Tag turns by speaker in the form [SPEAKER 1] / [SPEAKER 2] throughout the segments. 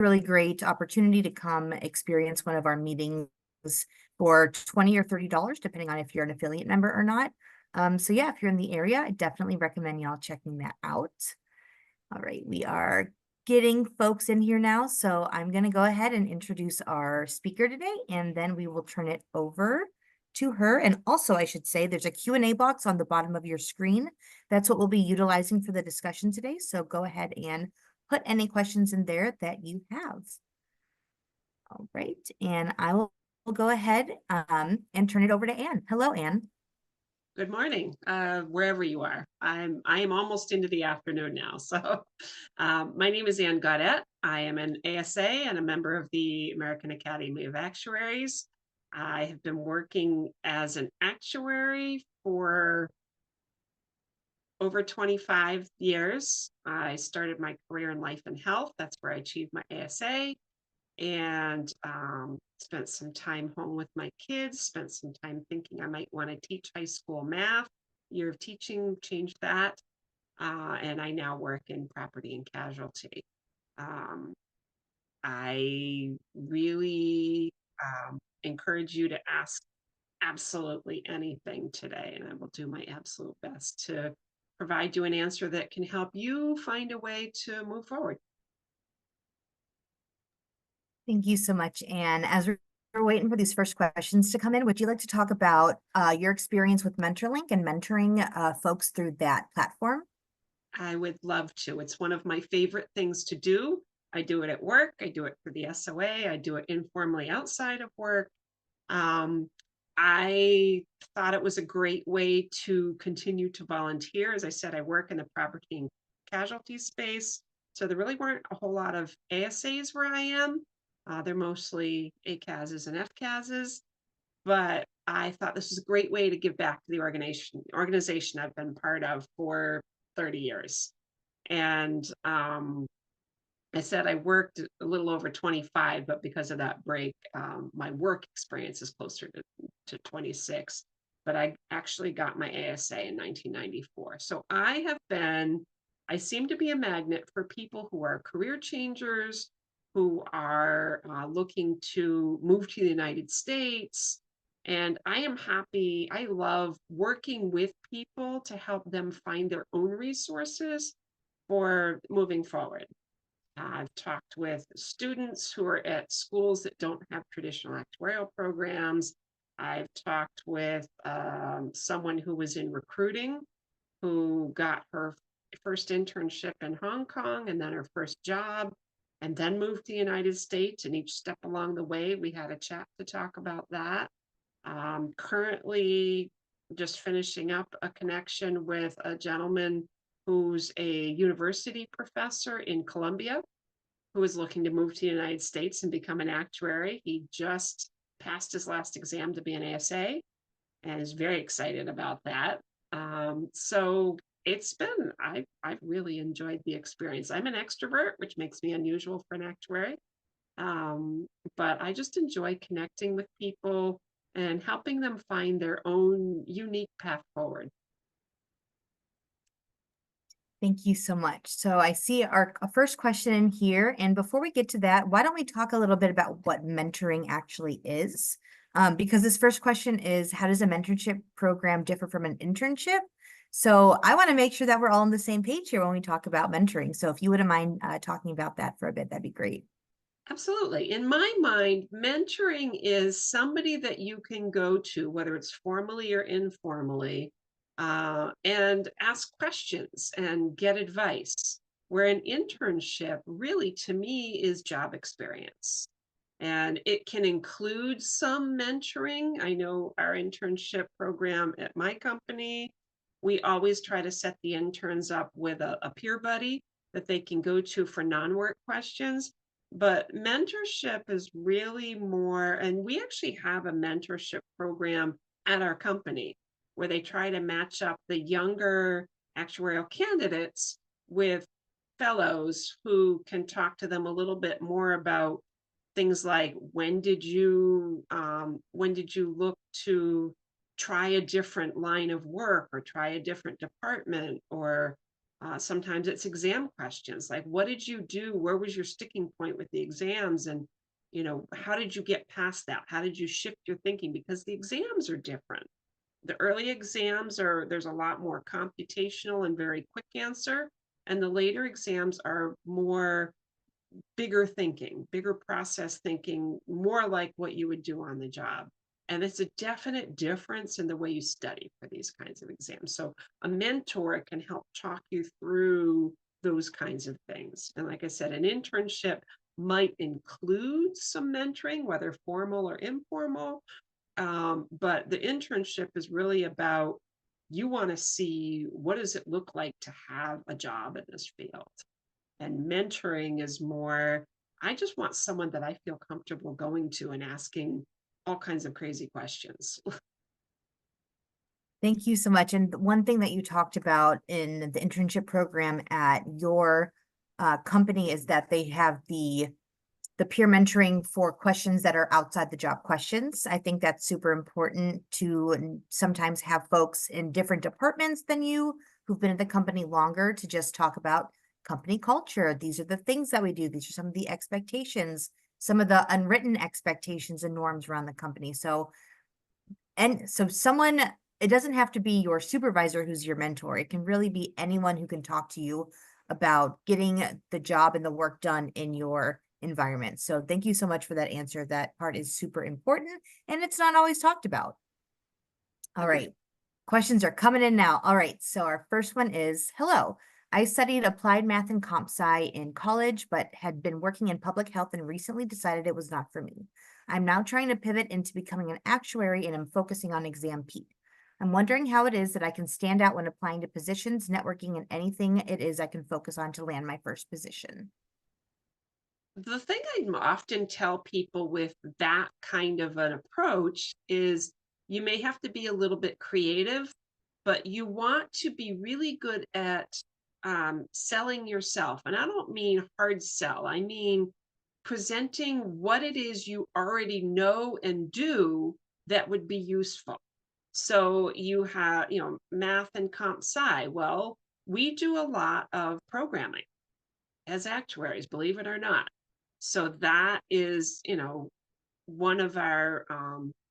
[SPEAKER 1] really great opportunity to come experience one of our meetings for $20 or $30, depending on if you're an affiliate member or not. So yeah, if you're in the area, I definitely recommend y'all checking that out. All right, we are getting folks in here now, so I'm going to go ahead and introduce our speaker today, and then we will turn it over to her. And also, I should say, there's a Q&A box on the bottom of your screen. That's what we'll be utilizing for the discussion today. So go ahead and put any questions in there that you have. All right, and I will go ahead and turn it over to Anne. Hello, Anne.
[SPEAKER 2] Good morning, wherever you are. I am almost into the afternoon now. So my name is Anne Gaudet. I am an ASA and a member of the American Academy of Actuaries. I have been working as an actuary for over 25 years. I started my career in life and health. That's where I achieved my ASA, and spent some time home with my kids, spent some time thinking I might want to teach high school math. Year of teaching changed that. And I now work in property and casualty. Um, I really encourage you to ask absolutely anything today, and I will do my absolute best to provide you an answer that can help you find a way to move forward.
[SPEAKER 1] Thank you so much, Anne. As we're waiting for these first questions to come in, would you like to talk about your experience with MentorLink and mentoring folks through that platform?
[SPEAKER 2] I would love to. It's one of my favorite things to do. I do it at work. I do it for the SOA. I do it informally outside of work. Um, I thought it was a great way to continue to volunteer. As I said, I work in the property and casualty space. So there really weren't a whole lot of ASAs where I am. They're mostly ACASs and FCASs. But I thought this was a great way to give back to the organization I've been part of for 30 years. And I said I worked a little over 25, but because of that break, my work experience is closer to 26. But I actually got my ASA in 1994. So I seem to be a magnet for people who are career changers, who are looking to move to the United States. And I am happy. I love working with people to help them find their own resources for moving forward. I've talked with students who are at schools that don't have traditional actuarial programs. I've talked with someone who was in recruiting, who got her first internship in Hong Kong and then her first job, and then moved to the United States. And each step along the way, we had a chat to talk about that. Currently, just finishing up a connection with a gentleman who's a university professor in Columbia, who is looking to move to the United States and become an actuary. He just passed his last exam to be an ASA and is very excited about that. So it's been, I've really enjoyed the experience. I'm an extrovert, which makes me unusual for an actuary. But I just enjoy connecting with people and helping them find their own unique path forward.
[SPEAKER 1] Thank you so much. So I see our first question in here. And before we get to that, why don't we talk a little bit about what mentoring actually is? Because this first question is, how does a mentorship program differ from an internship? So I want to make sure that we're all on the same page here when we talk about mentoring. So if you wouldn't mind talking about that for a bit, that'd be great.
[SPEAKER 2] Absolutely. In my mind, mentoring is somebody that you can go to, whether it's formally or informally, and ask questions and get advice. Where an internship really, to me, is job experience. And it can include some mentoring. I know our internship program at my company, we always try to set the interns up with a peer buddy that they can go to for non-work questions. But mentorship is really more, and we actually have a mentorship program at our company where they try to match up the younger actuarial candidates with fellows who can talk to them a little bit more about things like when did you look to try a different line of work or try a different department, or Sometimes it's exam questions like, what did you do? Where was your sticking point with the exams? And, how did you get past that? How did you shift your thinking? Because the exams are different. The early exams there's a lot more computational and very quick answer. And the later exams are more bigger thinking, bigger process thinking, more like what you would do on the job. And it's a definite difference in the way you study for these kinds of exams. So a mentor can help talk you through those kinds of things. And like I said, an internship might include some mentoring, whether formal or informal. But the internship is really about you want to see what does it look like to have a job in this field. And mentoring is more, I just want someone that I feel comfortable going to and asking all kinds of crazy questions.
[SPEAKER 1] Thank you so much. And one thing that you talked about in the internship program at your company is that they have the peer mentoring for questions that are outside the job questions. I think that's super important to sometimes have folks in different departments than you who've been at the company longer to just talk about company culture. These are the things that we do. These are some of the expectations, some of the unwritten expectations and norms around the company. So someone, it doesn't have to be your supervisor who's your mentor. It can really be anyone who can talk to you about getting the job and the work done in your environment. So thank you so much for that answer. That part is super important and it's not always talked about. All right. Questions are coming in now. All right. So our first one is, hello. I studied applied math and comp sci in college, but had been working in public health and recently decided it was not for me. I'm now trying to pivot into becoming an actuary and I'm focusing on exam PEEP. I'm wondering how it is that I can stand out when applying to positions, networking, and anything it is I can focus on to land my first position.
[SPEAKER 2] The thing I often tell people with that kind of an approach is you may have to be a little bit creative, but you want to be really good at selling yourself. And I don't mean hard sell, I mean presenting what it is you already know and do that would be useful. So you have, math and comp sci. Well, we do a lot of programming as actuaries, believe it or not. So that is, one of our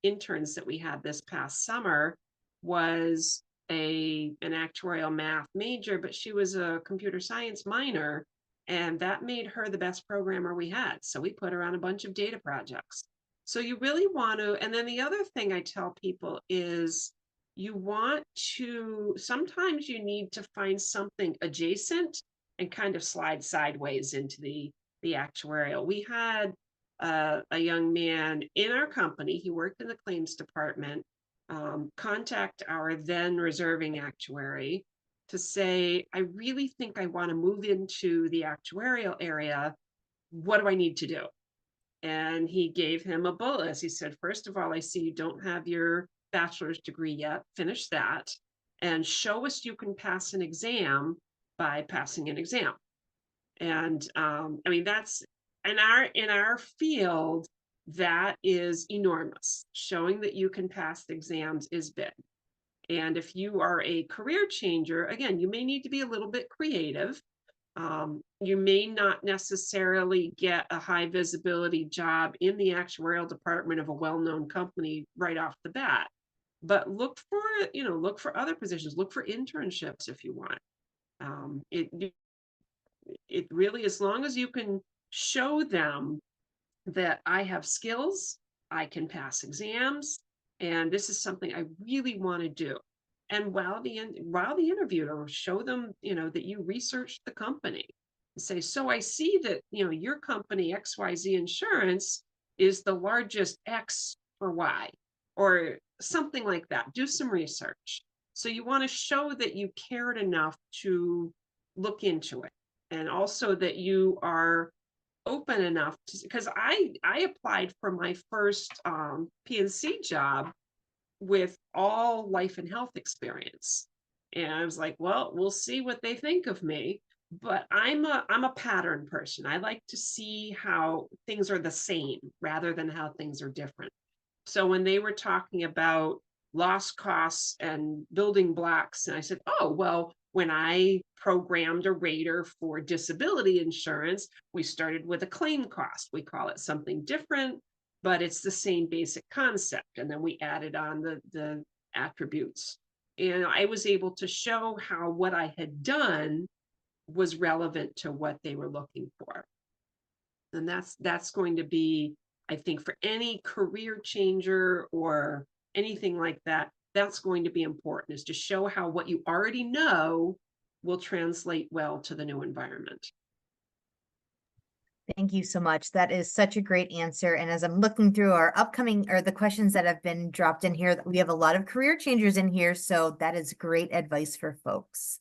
[SPEAKER 2] interns that we had this past summer was an actuarial math major, but she was a computer science minor, and that made her the best programmer we had. So we put her on a bunch of data projects. So you really want to, and then the other thing I tell people is you want to, sometimes you need to find something adjacent and kind of slide sideways into the actuarial. We had a young man in our company, he worked in the claims department, contact our then reserving actuary to say, I really think I want to move into the actuarial area. What do I need to do? And he gave him a bullet list. He said, first of all, I see you don't have your bachelor's degree yet. Finish that and show us you can pass an exam by passing an exam. And I mean, that's in our field, that is enormous. Showing that you can pass exams is big. And if you are a career changer, again, you may need to be a little bit creative. You may not necessarily get a high visibility job in the actuarial department of a well-known company right off the bat, but look for other positions, look for internships if you want. It really, as long as you can show them that I have skills, I can pass exams, and this is something I really want to do. And while the interviewer, show them, that you researched the company. Say, so I see that, your company XYZ Insurance is the largest X for Y, or something like that. Do some research. So you want to show that you cared enough to look into it, and also that you are open enough to, because I applied for my first PNC job with all life and health experience. And I was like, well, we'll see what they think of me. But I'm a pattern person. I like to see how things are the same rather than how things are different. So when they were talking about loss costs and building blocks, and I said, oh, well, when I programmed a rater for disability insurance, we started with a claim cost. We call it something different, but it's the same basic concept. And then we added on the attributes. And I was able to show how what I had done was relevant to what they were looking for. And that's going to be, I think, for any career changer or anything like that, that's going to be important, is to show how what you already know will translate well to the new environment.
[SPEAKER 1] Thank you so much. That is such a great answer. And as I'm looking through our upcoming or the questions that have been dropped in here, we have a lot of career changers in here. So that is great advice for folks.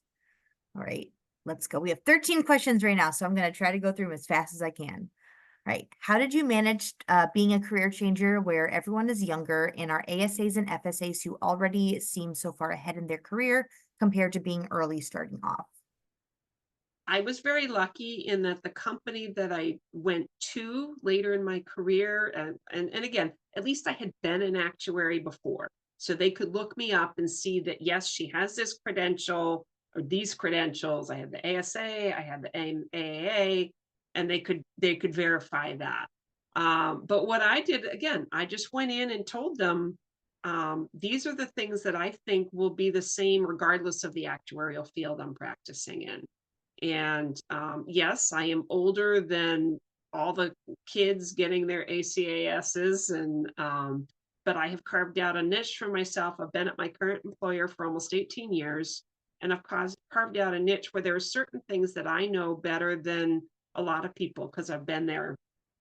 [SPEAKER 1] All right, let's go. We have 13 questions right now. So I'm going to try to go through them as fast as I can. All right. How did you manage being a career changer where everyone is younger and our ASAs and FSAs who already seem so far ahead in their career compared to being early starting off?
[SPEAKER 2] I was very lucky in that the company that I went to later in my career, and again, at least I had been an actuary before. So they could look me up and see that, yes, she has this credential or these credentials. I had the ASA, I had the AAA, and they could verify that. But what I did, again, I just went in and told them, these are the things that I think will be the same regardless of the actuarial field I'm practicing in. And yes, I am older than all the kids getting their ACASs, and but I have carved out a niche for myself. I've been at my current employer for almost 18 years, and I've carved out a niche where there are certain things that I know better than a lot of people because I've been there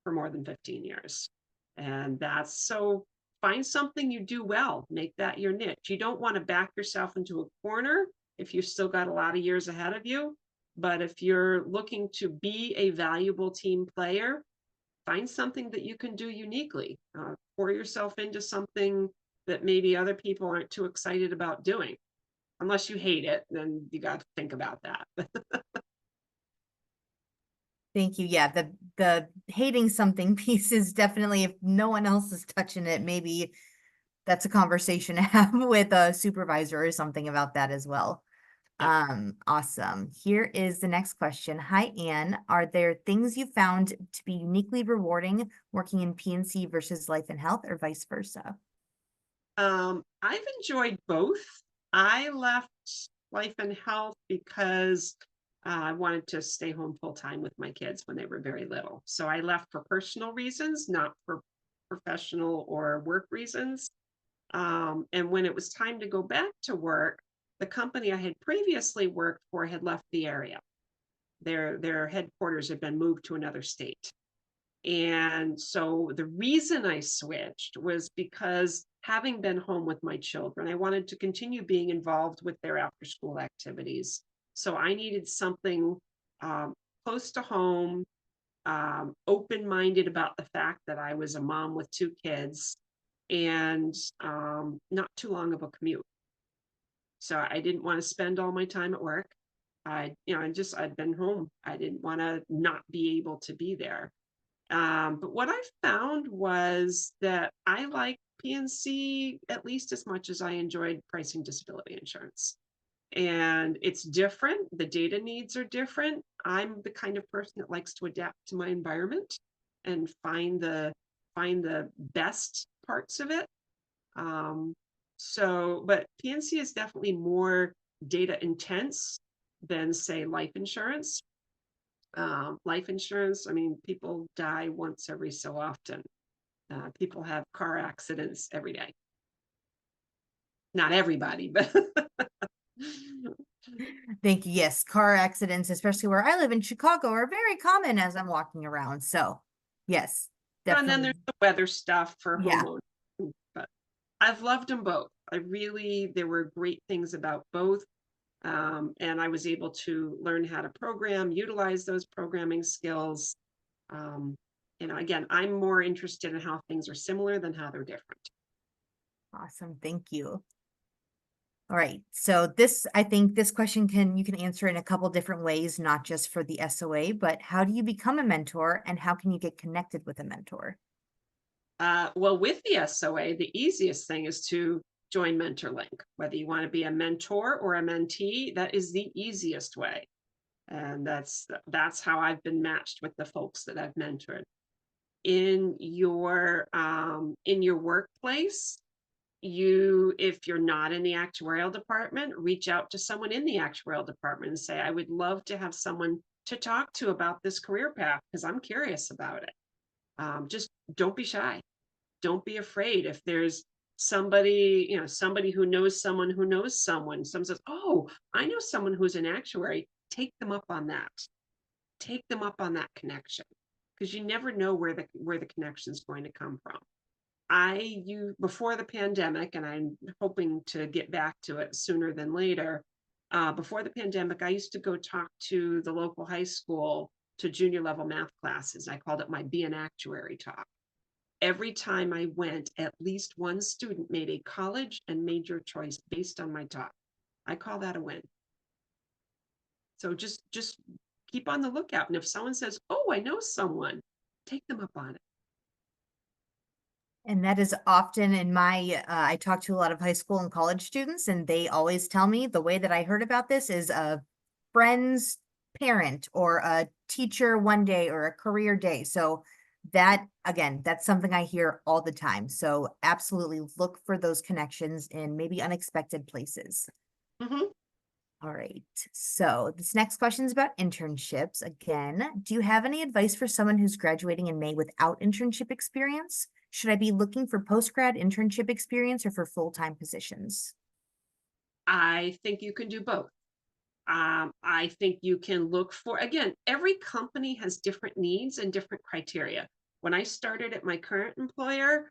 [SPEAKER 2] for more than 15 years. And that's so, find something you do well, make that your niche. You don't want to back yourself into a corner if you've still got a lot of years ahead of you. But if you're looking to be a valuable team player, find something that you can do uniquely. Pour yourself into something that maybe other people aren't too excited about doing. Unless you hate it, then you got to think about that.
[SPEAKER 1] Thank you. Yeah, the hating something piece is definitely, if no one else is touching it, maybe that's a conversation to have with a supervisor or something about that as well.
[SPEAKER 2] Yep.
[SPEAKER 1] Awesome. Here is the next question. Hi, Anne. Are there things you found to be uniquely rewarding working in P&C versus life and health, or vice versa?
[SPEAKER 2] I've enjoyed both. I left life and health because I wanted to stay home full time with my kids when they were very little. So I left for personal reasons, not for professional or work reasons. And when it was time to go back to work, the company I had previously worked for had left the area. Their headquarters had been moved to another state. And so the reason I switched was because, having been home with my children, I wanted to continue being involved with their after school activities. So I needed something close to home, open minded about the fact that I was a mom with two kids, and not too long of a commute. So I didn't want to spend all my time at work. I'd been home. I didn't want to not be able to be there. But what I found was that I like PNC at least as much as I enjoyed pricing disability insurance. And it's different. The data needs are different. I'm the kind of person that likes to adapt to my environment and find the best parts of it. Um, but PNC is definitely more data intense than, say, life insurance. Life insurance, I mean, people die once every so often. People have car accidents every day. Not everybody, but
[SPEAKER 1] Thank you. Yes, car accidents, especially where I live in Chicago, are very common as I'm walking around. So, yes,
[SPEAKER 2] and then
[SPEAKER 1] definitely.
[SPEAKER 2] there's the weather stuff for
[SPEAKER 1] Yeah.
[SPEAKER 2] homeowners. But I've loved them both. There were great things about both. And I was able to learn how to program, utilize those programming skills. Um, again, I'm more interested in how things are similar than how they're different.
[SPEAKER 1] Awesome. Thank you. All right. So I think this question you can answer in a couple different ways, not just for the SOA, but how do you become a mentor and how can you get connected with a mentor?
[SPEAKER 2] Well, with the SOA, the easiest thing is to join MentorLink. Whether you want to be a mentor or a mentee, that is the easiest way. And that's how I've been matched with the folks that I've mentored. In your workplace, if you're not in the actuarial department, reach out to someone in the actuarial department and say, I would love to have someone to talk to about this career path because I'm curious about it. Just don't be shy. Don't be afraid. If there's somebody who knows someone who knows someone, someone says, oh, I know someone who's an actuary, take them up on that. Take them up on that connection, because you never know where the connection is going to come from. Before the pandemic, and I'm hoping to get back to it sooner than later. Before the pandemic, I used to go talk to the local high school to junior level math classes. I called it my Be an Actuary talk. Every time I went, at least one student made a college and major choice based on my talk. I call that a win. So just keep on the lookout. And if someone says, oh, I know someone, take them up on it.
[SPEAKER 1] And that is often in I talk to a lot of high school and college students, and they always tell me the way that I heard about this is a friend's parent or a teacher one day or a career day. So that, again, that's something I hear all the time. So absolutely look for those connections in maybe unexpected places.
[SPEAKER 2] Mhm.
[SPEAKER 1] All right. So this next question is about internships. Again, do you have any advice for someone who's graduating in May without internship experience? Should I be looking for post-grad internship experience or for full-time positions?
[SPEAKER 2] I think you can do both. I think you can look for, again, every company has different needs and different criteria. When I started at my current employer,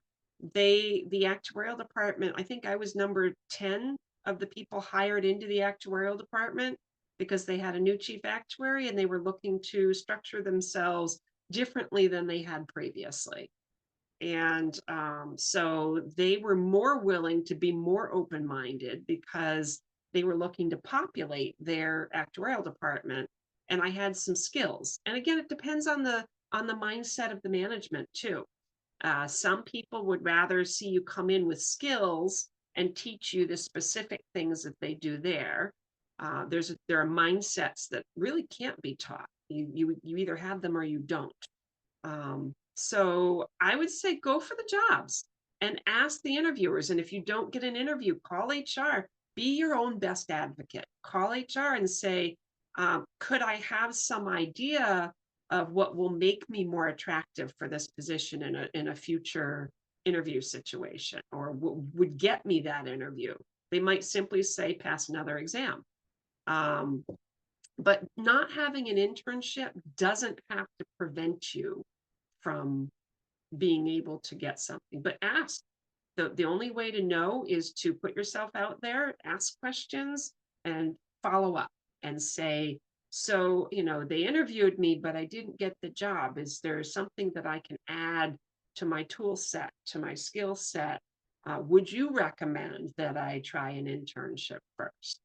[SPEAKER 2] the actuarial department, I think I was number 10 of the people hired into the actuarial department because they had a new chief actuary and they were looking to structure themselves differently than they had previously. And so they were more willing to be more open-minded because they were looking to populate their actuarial department. And I had some skills. And again, it depends on the mindset of the management too. Some people would rather see you come in with skills and teach you the specific things that they do there. There are mindsets that really can't be taught. You either have them or you don't. So I would say go for the jobs and ask the interviewers. And if you don't get an interview, call HR. Be your own best advocate. Call HR and say, could I have some idea of what will make me more attractive for this position in a future interview situation, or would get me that interview? They might simply say, pass another exam. But not having an internship doesn't have to prevent you from being able to get something, but ask. The only way to know is to put yourself out there, ask questions, and follow up and say, so, they interviewed me, but I didn't get the job. Is there something that I can add to my tool set, to my skill set? Would you recommend that I try an internship first?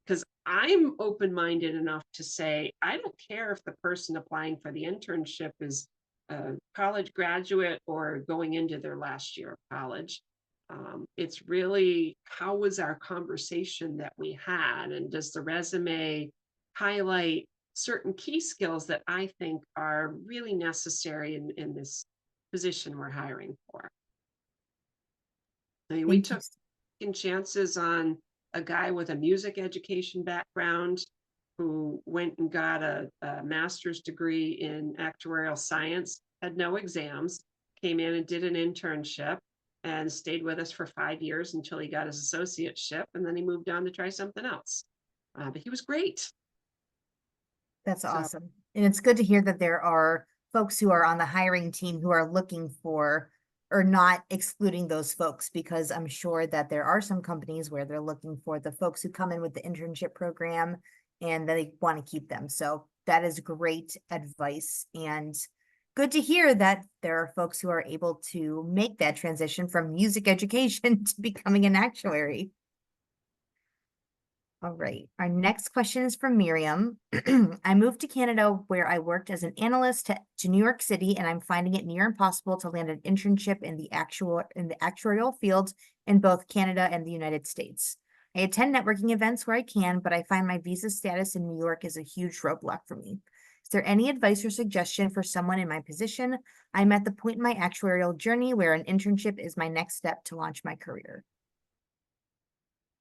[SPEAKER 2] Because I'm open-minded enough to say, I don't care if the person applying for the internship is a college graduate or going into their last year of college. It's really, how was our conversation that we had? And does the resume highlight certain key skills that I think are really necessary in this position we're hiring for? I mean, we
[SPEAKER 1] Thank you.
[SPEAKER 2] took chances on a guy with a music education background who went and got a master's degree in actuarial science, had no exams, came in and did an internship and stayed with us for 5 years until he got his associateship, and then he moved on to try something else. But he was great.
[SPEAKER 1] That's
[SPEAKER 2] So
[SPEAKER 1] awesome. And it's good to hear that there are folks who are on the hiring team who are looking for or not excluding those folks, because I'm sure that there are some companies where they're looking for the folks who come in with the internship program and they want to keep them. So that is great advice, and good to hear that there are folks who are able to make that transition from music education to becoming an actuary. All right. Our next question is from Miriam. I moved to Canada where I worked as an analyst to New York City, and I'm finding it near impossible to land an internship in the actuarial field in both Canada and the United States. I attend networking events where I can, but I find my visa status in New York is a huge roadblock for me. Is there any advice or suggestion for someone in my position? I'm at the point in my actuarial journey where an internship is my next step to launch my career.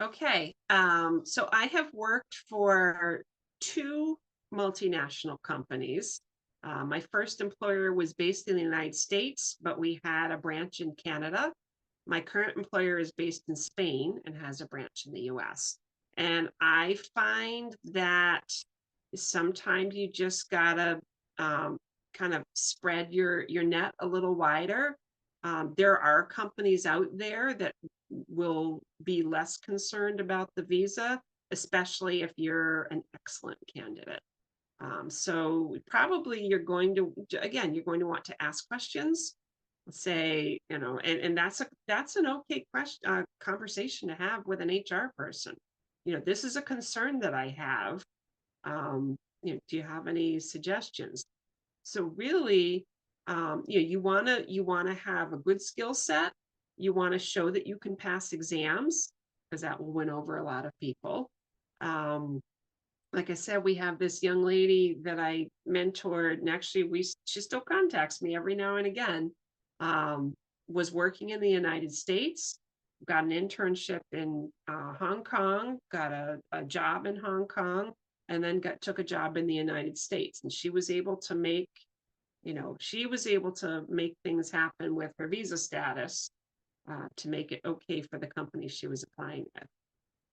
[SPEAKER 2] Okay, so I have worked for two multinational companies. My first employer was based in the United States, but we had a branch in Canada. My current employer is based in Spain and has a branch in the US. And I find that sometimes you just gotta kind of spread your net a little wider. There are companies out there that will be less concerned about the visa, especially if you're an excellent candidate. So probably you're going to, again, you're going to want to ask questions, say, and that's an okay question, conversation to have with an HR person. This is a concern that I have. Do you have any suggestions? So really, you want to have a good skill set. You want to show that you can pass exams because that will win over a lot of people. Um, like I said, we have this young lady that I mentored, and actually, she still contacts me every now and again. Um, was working in the United States, got an internship in Hong Kong, got a job in Hong Kong, and then took a job in the United States. And she was able to make things happen with her visa status to make it okay for the company she was applying with.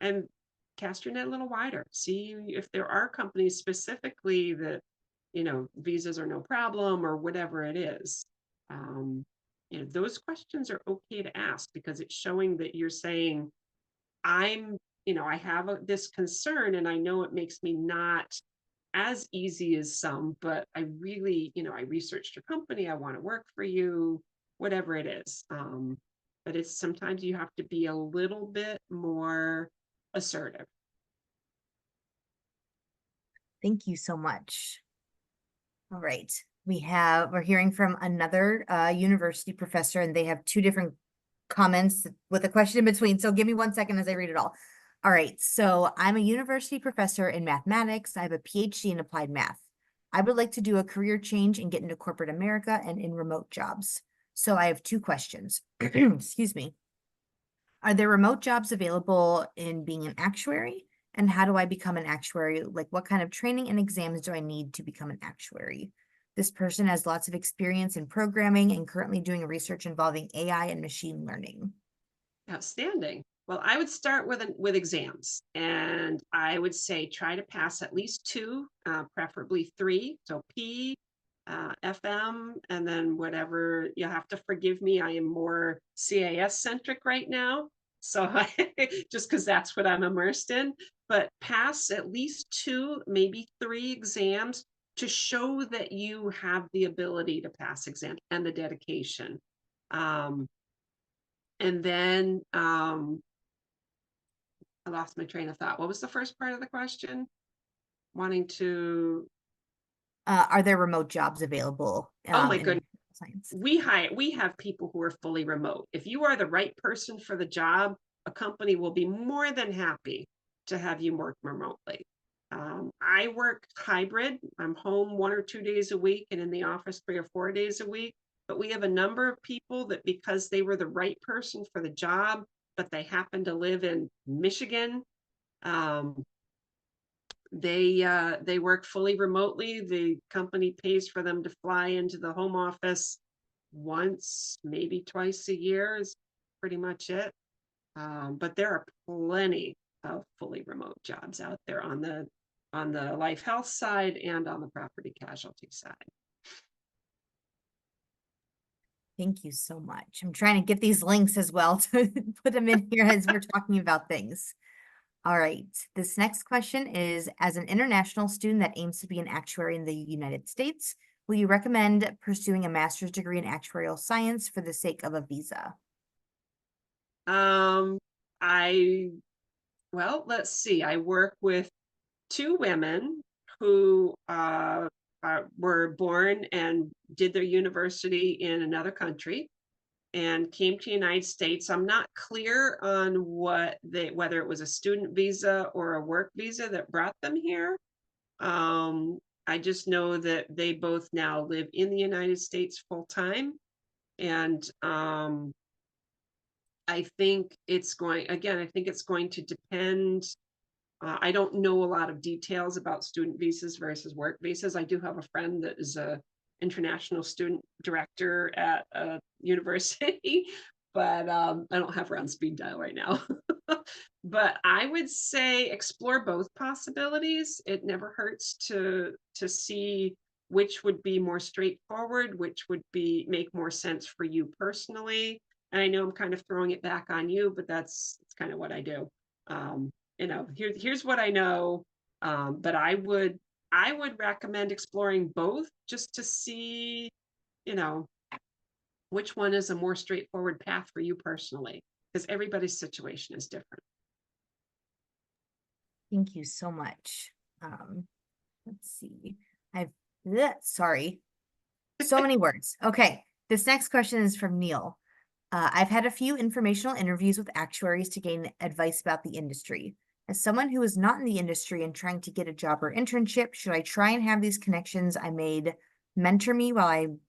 [SPEAKER 2] And cast your net a little wider. See if there are companies specifically that, visas are no problem or whatever it is. Those questions are okay to ask because it's showing that you're saying, I have this concern and I know it makes me not as easy as some, but I really, I researched your company. I want to work for you, whatever it is. But it's sometimes you have to be a little bit more assertive.
[SPEAKER 1] Thank you so much. All right. We're hearing from another university professor, and they have two different comments with a question in between. So give me 1 second as I read it all. All right. So I'm a university professor in mathematics. I have a PhD in applied math. I would like to do a career change and get into corporate America and in remote jobs. So I have two questions. Excuse me. Are there remote jobs available in being an actuary? And how do I become an actuary? Like, what kind of training and exams do I need to become an actuary? This person has lots of experience in programming and currently doing research involving AI and machine learning.
[SPEAKER 2] Outstanding. Well, I would start with exams, and I would say try to pass at least two, preferably three. So P, FM, and then whatever. You have to forgive me. I am more CAS centric right now, so just because that's what I'm immersed in. But pass at least two, maybe three exams to show that you have the ability to pass exams and the dedication. And then I lost my train of thought. What was the first part of the question? Wanting to.
[SPEAKER 1] Are there remote jobs available
[SPEAKER 2] Oh my
[SPEAKER 1] in
[SPEAKER 2] goodness.
[SPEAKER 1] science?
[SPEAKER 2] We have people who are fully remote. If you are the right person for the job, a company will be more than happy to have you work remotely. I work hybrid. I'm home 1 or 2 days a week and in the office 3 or 4 days a week. But we have a number of people that because they were the right person for the job, but they happen to live in Michigan, they work fully remotely. The company pays for them to fly into the home office once, maybe twice a year is pretty much it. But there are plenty of fully remote jobs out there on the life health side and on the property casualty side.
[SPEAKER 1] Thank you so much. I'm trying to get these links as well to put them in here as we're talking about things. All right. This next question is, as an international student that aims to be an actuary in the United States, will you recommend pursuing a master's degree in actuarial science for the sake of a visa?
[SPEAKER 2] I Well, let's see. I work with two women who were born and did their university in another country and came to the United States. I'm not clear on whether it was a student visa or a work visa that brought them here. Um, I just know that they both now live in the United States full time. And I think I think it's going to depend. I don't know a lot of details about student visas versus work visas. I do have a friend that is a international student director at a university, but I don't have her on speed dial right now. But I would say explore both possibilities. It never hurts to see which would be more straightforward, which would be make more sense for you personally. And I know I'm kind of throwing it back on you, but that's kind of what I do. Um, here's what I know. But I would recommend exploring both just to see, you know, which one is a more straightforward path for you personally, because everybody's situation is different.
[SPEAKER 1] Thank you so much. Let's see. I've, sorry, so many words. Okay, this next question is from Neil. I've had a few informational interviews with actuaries to gain advice about the industry. As someone who is not in the industry and trying to get a job or internship, should I try and have these connections I made mentor me while I'm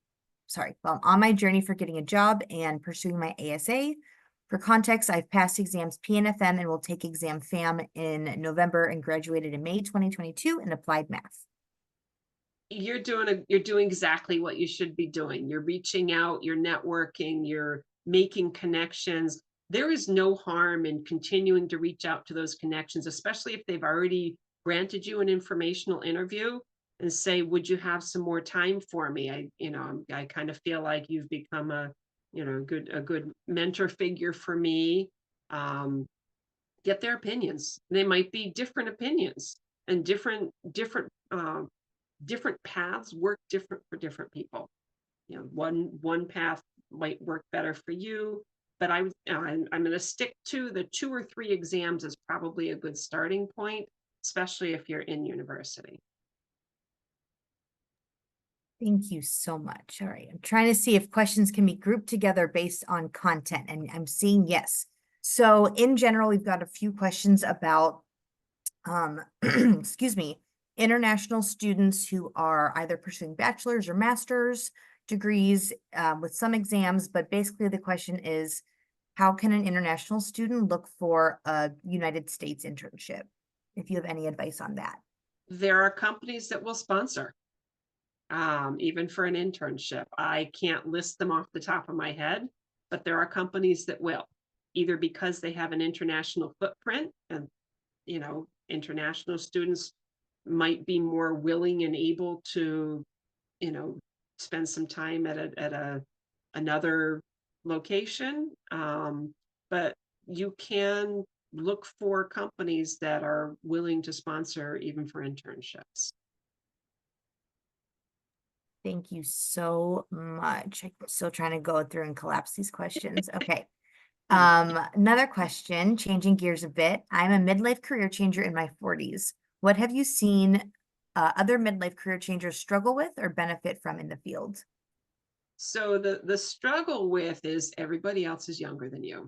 [SPEAKER 1] on my journey for getting a job and pursuing my ASA? For context, I've passed exams PNFM and will take exam FAM in November and graduated in May 2022 in applied math.
[SPEAKER 2] You're doing exactly what you should be doing. You're reaching out, you're networking, you're making connections. There is no harm in continuing to reach out to those connections, especially if they've already granted you an informational interview and say, would you have some more time for me? I kind of feel like you've become a good mentor figure for me. Um, get their opinions. They might be different opinions and different paths work different for different people. One path might work better for you, but I'm going to stick to the 2 or 3 exams is probably a good starting point, especially if you're in university.
[SPEAKER 1] Thank you so much. All right, I'm trying to see if questions can be grouped together based on content, and I'm seeing yes. So in general, we've got a few questions about, excuse me, international students who are either pursuing bachelor's or master's degrees with some exams, but basically the question is, how can an international student look for a United States internship? If you have any advice on that.
[SPEAKER 2] There are companies that will sponsor, even for an internship. I can't list them off the top of my head, but there are companies that will, either because they have an international footprint and international students might be more willing and able to, you know, spend some time at a another location. But you can look for companies that are willing to sponsor even for internships.
[SPEAKER 1] Thank you so much. I'm still trying to go through and collapse these questions. Okay. Another question, changing gears a bit. I'm a midlife career changer in my 40s. What have you seen other midlife career changers struggle with or benefit from in the field?
[SPEAKER 2] So the struggle with is everybody else is younger than you.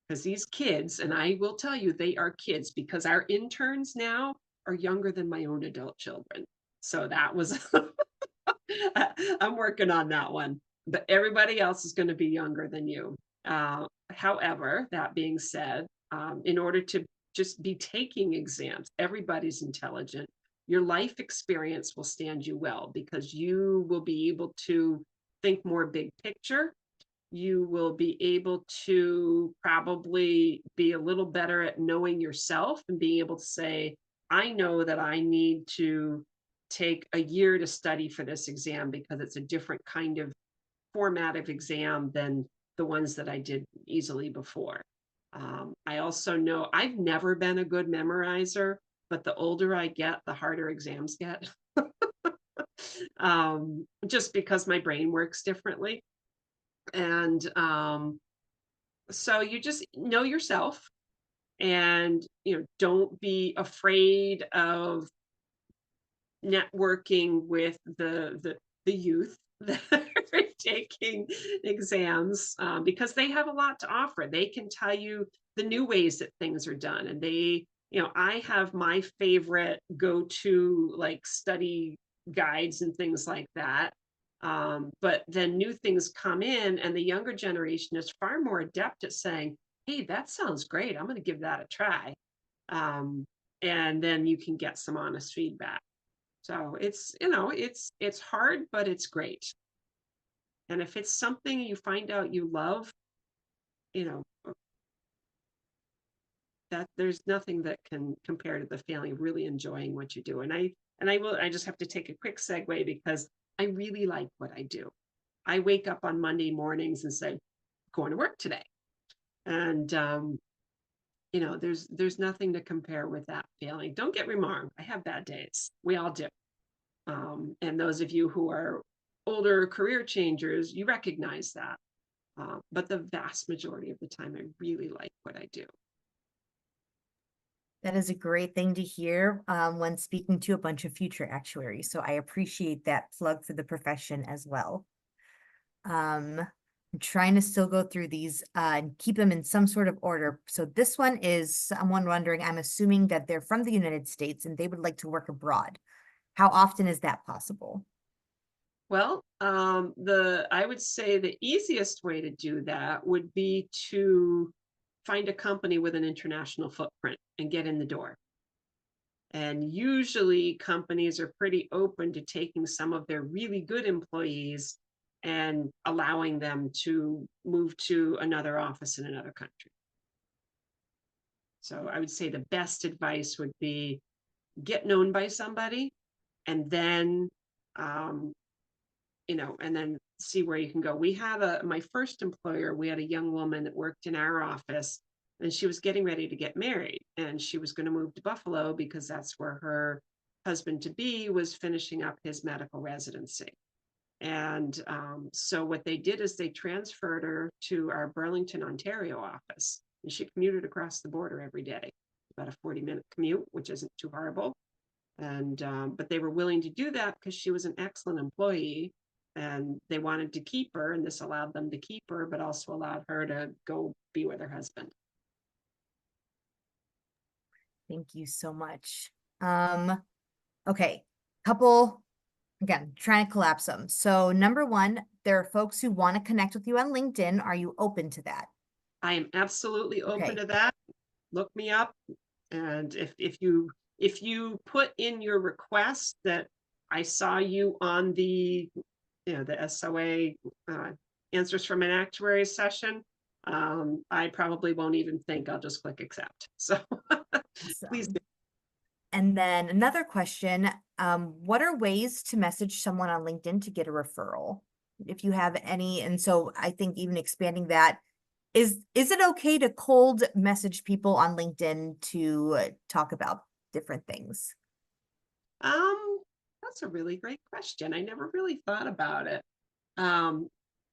[SPEAKER 2] Because these kids, and I will tell you, they are kids because our interns now are younger than my own adult children. So that was, I'm working on that one. But everybody else is going to be younger than you. However, that being said, in order to just be taking exams, everybody's intelligent. Your life experience will stand you well because you will be able to think more big picture. You will be able to probably be a little better at knowing yourself and being able to say, I know that I need to take a year to study for this exam because it's a different kind of format of exam than the ones that I did easily before. I also know I've never been a good memorizer, but the older I get, the harder exams get. Just because my brain works differently. And so you just know yourself, And, don't be afraid of networking with the youth that are taking exams, because they have a lot to offer. They can tell you the new ways that things are done, and I have my favorite go-to like study guides and things like that. But then new things come in, and the younger generation is far more adept at saying, "Hey, that sounds great. I'm going to give that a try." Um, and then you can get some honest feedback. So it's hard, but it's great. And if it's something you find out you love, you know, that there's nothing that can compare to the feeling of really enjoying what you do. I just have to take a quick segue because I really like what I do. I wake up on Monday mornings and say, going to work today. And there's nothing to compare with that feeling. Don't get me wrong, I have bad days. We all do. And those of you who are older career changers, you recognize that. But the vast majority of the time, I really like what I do.
[SPEAKER 1] That is a great thing to hear when speaking to a bunch of future actuaries. So I appreciate that plug for the profession as well. I'm trying to still go through these and keep them in some sort of order. So this one is someone wondering, I'm assuming that they're from the United States and they would like to work abroad. How often is that possible?
[SPEAKER 2] Well, I would say the easiest way to do that would be to find a company with an international footprint and get in the door. And usually companies are pretty open to taking some of their really good employees and allowing them to move to another office in another country. So I would say the best advice would be get known by somebody, and then um, and then see where you can go. We had my first employer, we had a young woman that worked in our office, and she was getting ready to get married, and she was going to move to Buffalo because that's where her husband to be was finishing up his medical residency. And so what they did is they transferred her to our Burlington, Ontario office, and she commuted across the border every day, about a 40-minute commute, which isn't too horrible. And but they were willing to do that because she was an excellent employee, and they wanted to keep her, and this allowed them to keep her, but also allowed her to go be with her husband.
[SPEAKER 1] Thank you so much. Okay, couple, again, trying to collapse them. So number one, there are folks who want to connect with you on LinkedIn. Are you open to that?
[SPEAKER 2] I am absolutely open
[SPEAKER 1] Okay,
[SPEAKER 2] to that. Look me up, and if you put in your request that I saw you on the SOA answers from an actuary session, I probably won't even think. I'll just click accept. So please do.
[SPEAKER 1] awesome. And then another question, what are ways to message someone on LinkedIn to get a referral? If you have any, and so I think even expanding that, is it okay to cold message people on LinkedIn to talk about different things?
[SPEAKER 2] Um, that's a really great question. I never really thought about it. Um,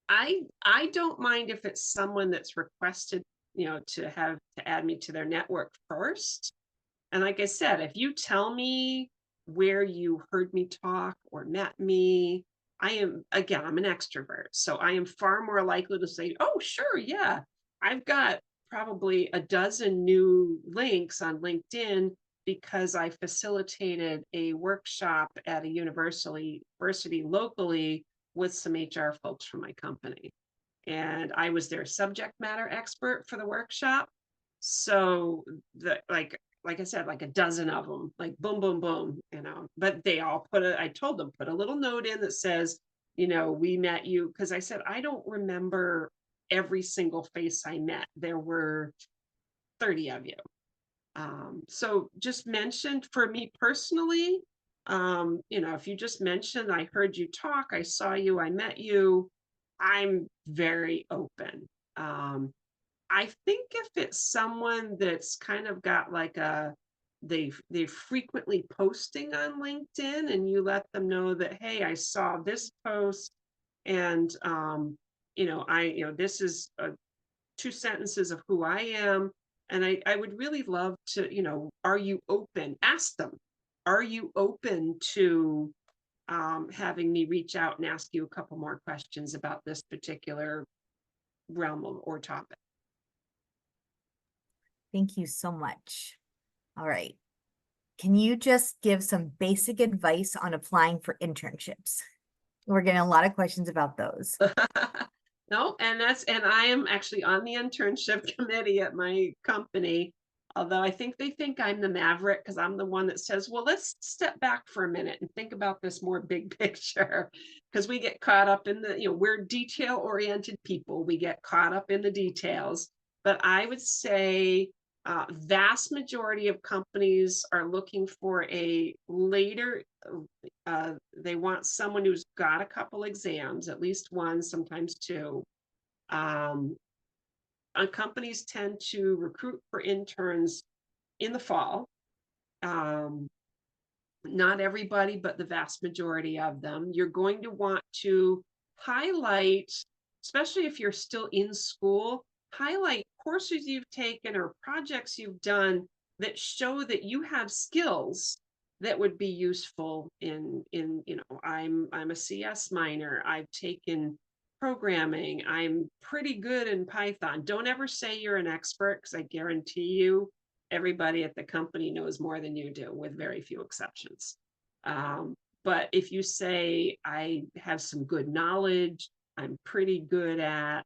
[SPEAKER 2] I don't mind if it's someone that's requested, to add me to their network first. And like I said, if you tell me where you heard me talk or met me, I'm an extrovert. So I am far more likely to say, oh, sure, yeah. I've got probably a dozen new links on LinkedIn because I facilitated a workshop at a university locally with some HR folks from my company. And I was their subject matter expert for the workshop. So like I said, like a dozen of them, like boom, boom, boom, but I told them, put a little note in that says, we met you. Cause I said, I don't remember every single face I met. There were 30 of you. So just mentioned for me personally, if you just mentioned, I heard you talk, I saw you, I met you, I'm very open. I think if it's someone that's kind of got like they frequently posting on LinkedIn, and you let them know that, hey, I saw this post, and this is two sentences of who I am, And I would really love to, are you open? Ask them, are you open to having me reach out and ask you a couple more questions about this particular realm or topic?
[SPEAKER 1] Thank you so much. All right. Can you just give some basic advice on applying for internships? We're getting a lot of questions about those.
[SPEAKER 2] No, and I am actually on the internship committee at my company. Although I think I'm the maverick because I'm the one that says, well, let's step back for a minute and think about this more big picture. Because we get caught up in we're detail-oriented people. We get caught up in the details. But I would say vast majority of companies are looking for a later they want someone who's got a couple exams, at least one, sometimes two. Um, Companies tend to recruit for interns in the fall. Um, Not everybody, but the vast majority of them. You're going to want to highlight, especially if you're still in school, highlight courses you've taken or projects you've done that show that you have skills that would be useful I'm a CS minor. I've taken programming. I'm pretty good in Python. Don't ever say you're an expert because I guarantee you everybody at the company knows more than you do, with very few exceptions. But if you say, I have some good knowledge, I'm pretty good at,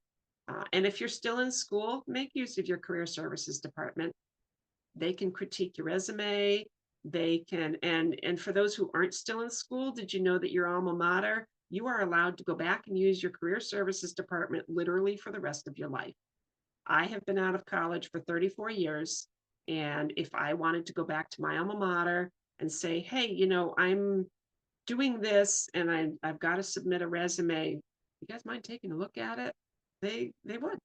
[SPEAKER 2] and if you're still in school, make use of your career services department. They can critique your resume. They can, and for those who aren't still in school, did you know that your alma mater, you are allowed to go back and use your career services department literally for the rest of your life. I have been out of college for 34 years. And if I wanted to go back to my alma mater and say, hey, I'm doing this and I've got to submit a resume, you guys mind taking a look at it? They would.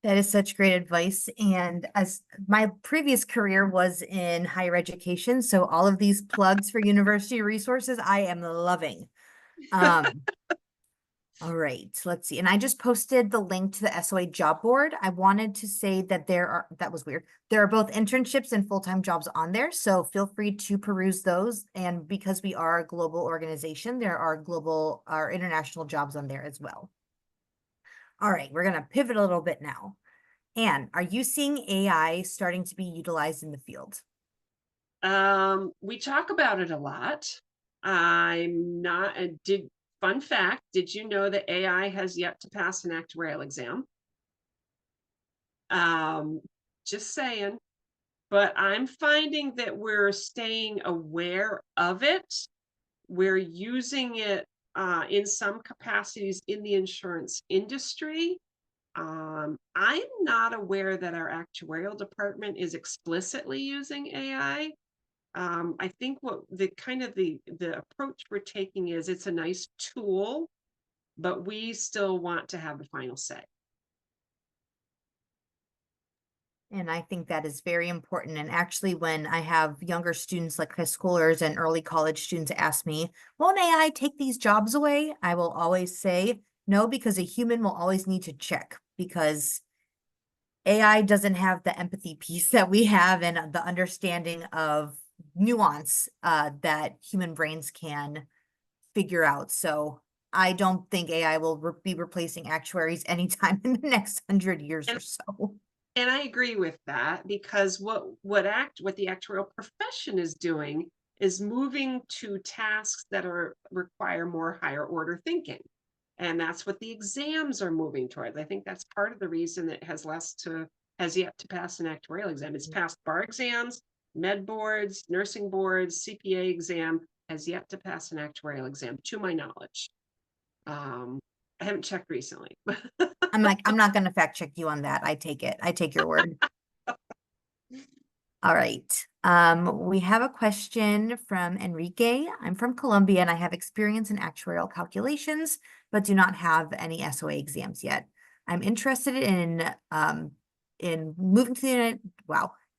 [SPEAKER 1] That is such great advice. And as my previous career was in higher education, so all of these plugs for university resources, I am loving. All right, let's see. And I just posted the link to the SOA job board. I wanted to say that that was weird. There are both internships and full-time jobs on there. So feel free to peruse those. And because we are a global organization, there are our international jobs on there as well. All right, we're gonna pivot a little bit now. Anne, are you seeing AI starting to be utilized in the field?
[SPEAKER 2] We talk about it a lot. I'm not fun fact, did you know that AI has yet to pass an actuarial exam? Um, just saying. But I'm finding that we're staying aware of it. We're using it in some capacities in the insurance industry. I'm not aware that our actuarial department is explicitly using AI. I think what the approach we're taking is it's a nice tool, but we still want to have the final say.
[SPEAKER 1] And I think that is very important. And actually, when I have younger students like high schoolers and early college students ask me, won't AI take these jobs away? I will always say no, because a human will always need to check, because AI doesn't have the empathy piece that we have and the understanding of nuance that human brains can figure out. So I don't think AI will be replacing actuaries anytime in the next 100 years or
[SPEAKER 2] And
[SPEAKER 1] so.
[SPEAKER 2] and I agree with that, because what the actuarial profession is doing is moving to tasks that require more higher order thinking. And that's what the exams are moving towards. I think that's part of the reason it has yet to pass an actuarial exam. It's passed bar exams, med boards, nursing boards, CPA exam, has yet to pass an actuarial exam, to my knowledge. I haven't checked recently.
[SPEAKER 1] I'm not going to fact check you on that. I take it. I take your word. All right. We have a question from Enrique. I'm from Colombia and I have experience in actuarial calculations, but do not have any SOA exams yet. I'm interested in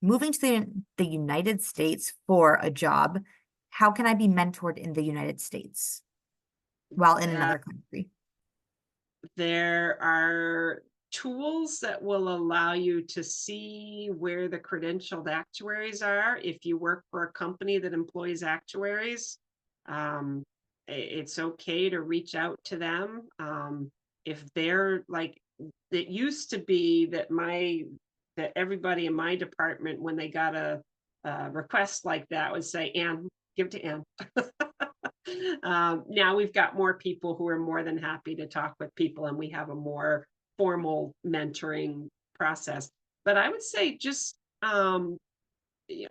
[SPEAKER 1] moving to the United States for a job. How can I be mentored in the United States while in
[SPEAKER 2] Yeah,
[SPEAKER 1] another country?
[SPEAKER 2] there are tools that will allow you to see where the credentialed actuaries are. If you work for a company that employs actuaries, um, it's okay to reach out to them. If they're like, it used to be that everybody in my department, when they got a request like that, would say, Anne, give it to Anne. Now we've got more people who are more than happy to talk with people, and we have a more formal mentoring process. But I would say just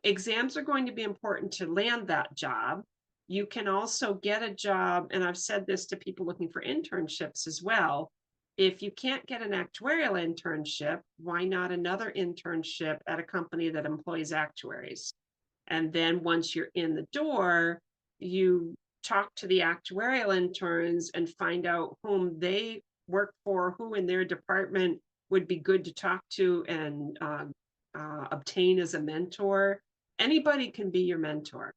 [SPEAKER 2] exams are going to be important to land that job. You can also get a job, and I've said this to people looking for internships as well. If you can't get an actuarial internship, why not another internship at a company that employs actuaries? And then once you're in the door, you talk to the actuarial interns and find out whom they work for, who in their department would be good to talk to and obtain as a mentor. Anybody can be your mentor.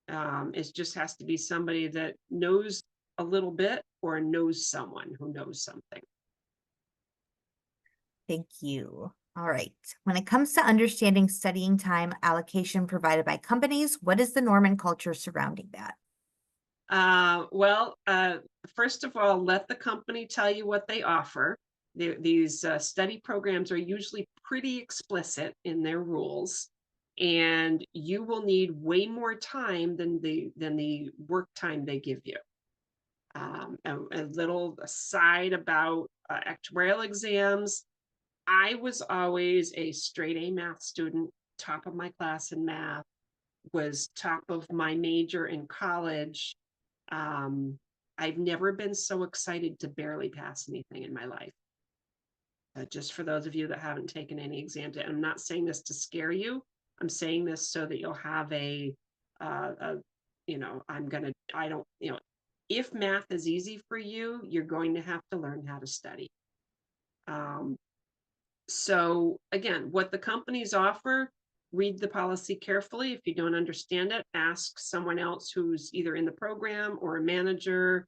[SPEAKER 2] It just has to be somebody that knows a little bit or knows someone who knows something.
[SPEAKER 1] Thank you. All right. When it comes to understanding studying time allocation provided by companies, what is the norm and culture surrounding that?
[SPEAKER 2] Well, first of all, let the company tell you what they offer. These study programs are usually pretty explicit in their rules, and you will need way more time than the work time they give you. A little aside about actuarial exams. I was always a straight A math student, top of my class in math, was top of my major in college. um, I've never been so excited to barely pass anything in my life. Just for those of you that haven't taken any exams yet, I'm not saying this to scare you. I'm saying this so that you'll have a I don't, if math is easy for you, you're going to have to learn how to study. Um, so again, what the companies offer, read the policy carefully. If you don't understand it, ask someone else who's either in the program or a manager,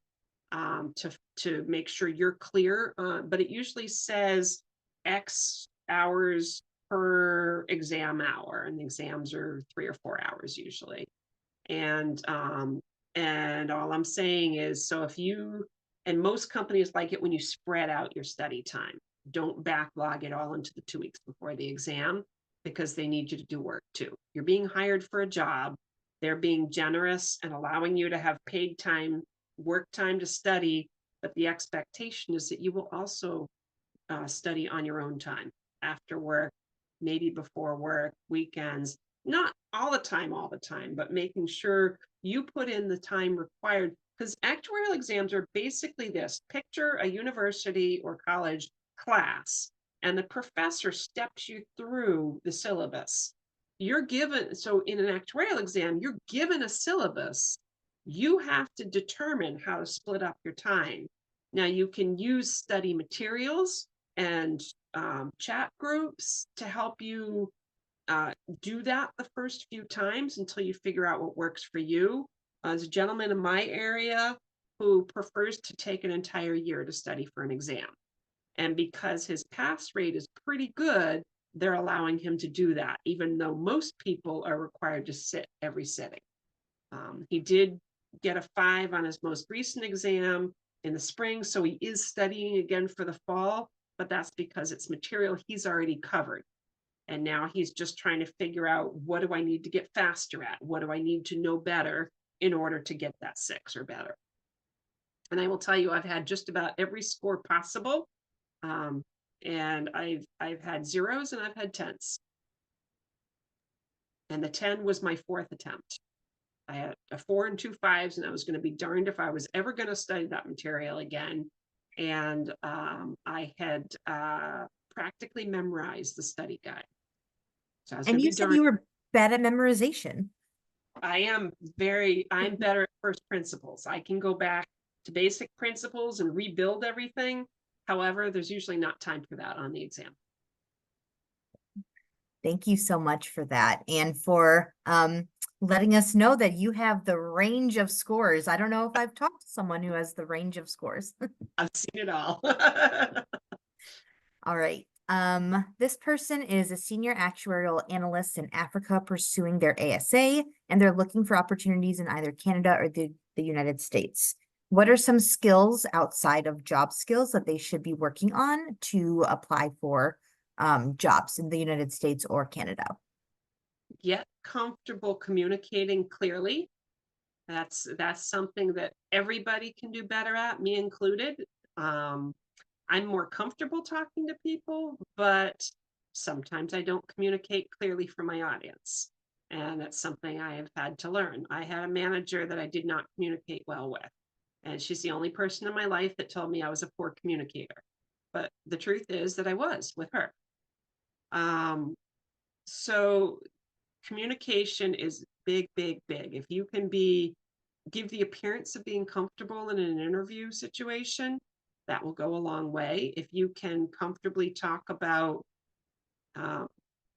[SPEAKER 2] to make sure you're clear. But it usually says X hours per exam hour, and the exams are 3 or 4 hours usually. And all I'm saying is, so if you, and most companies like it when you spread out your study time. Don't backlog it all into the 2 weeks before the exam, because they need you to do work too. You're being hired for a job. They're being generous and allowing you to have paid time, work time to study, but the expectation is that you will also study on your own time, after work, maybe before work, weekends, not all the time, but making sure you put in the time required. Because actuarial exams are basically this: picture a university or college class, and the professor steps you through the syllabus. You're given, so in an actuarial exam, you're given a syllabus. You have to determine how to split up your time. Now, you can use study materials and chat groups to help you do that the first few times until you figure out what works for you. There's a gentleman in my area who prefers to take an entire year to study for an exam. And because his pass rate is pretty good, they're allowing him to do that, even though most people are required to sit every sitting. He did get a 5 on his most recent exam in the spring, so he is studying again for the fall, but that's because it's material he's already covered. And now he's just trying to figure out, what do I need to get faster at? What do I need to know better in order to get that 6 or better? And I will tell you, I've had just about every score possible. And I've had 0s and I've had 10s. And the 10 was my 4th attempt. I had a 4 and 2 5s, and I was going to be darned if I was ever going to study that material again. And I had practically memorized the study guide. So I was going
[SPEAKER 1] And
[SPEAKER 2] to
[SPEAKER 1] you
[SPEAKER 2] be
[SPEAKER 1] said
[SPEAKER 2] darned.
[SPEAKER 1] you were bad at memorization.
[SPEAKER 2] I'm better at first principles. I can go back to basic principles and rebuild everything. However, there's usually not time for that on the exam.
[SPEAKER 1] Thank you so much for that, and for letting us know that you have the range of scores. I don't know if I've talked to someone who has the range of scores.
[SPEAKER 2] I've seen it all.
[SPEAKER 1] All right. This person is a senior actuarial analyst in Africa pursuing their ASA, and they're looking for opportunities in either Canada or the United States. What are some skills outside of job skills that they should be working on to apply for jobs in the United States or Canada?
[SPEAKER 2] Get comfortable communicating clearly. That's something that everybody can do better at, me included. Um, I'm more comfortable talking to people, but sometimes I don't communicate clearly for my audience. And that's something I have had to learn. I had a manager that I did not communicate well with, and she's the only person in my life that told me I was a poor communicator. But the truth is that I was with her. Um, so communication is big, big, big. If you can give the appearance of being comfortable in an interview situation, that will go a long way. If you can comfortably talk about um,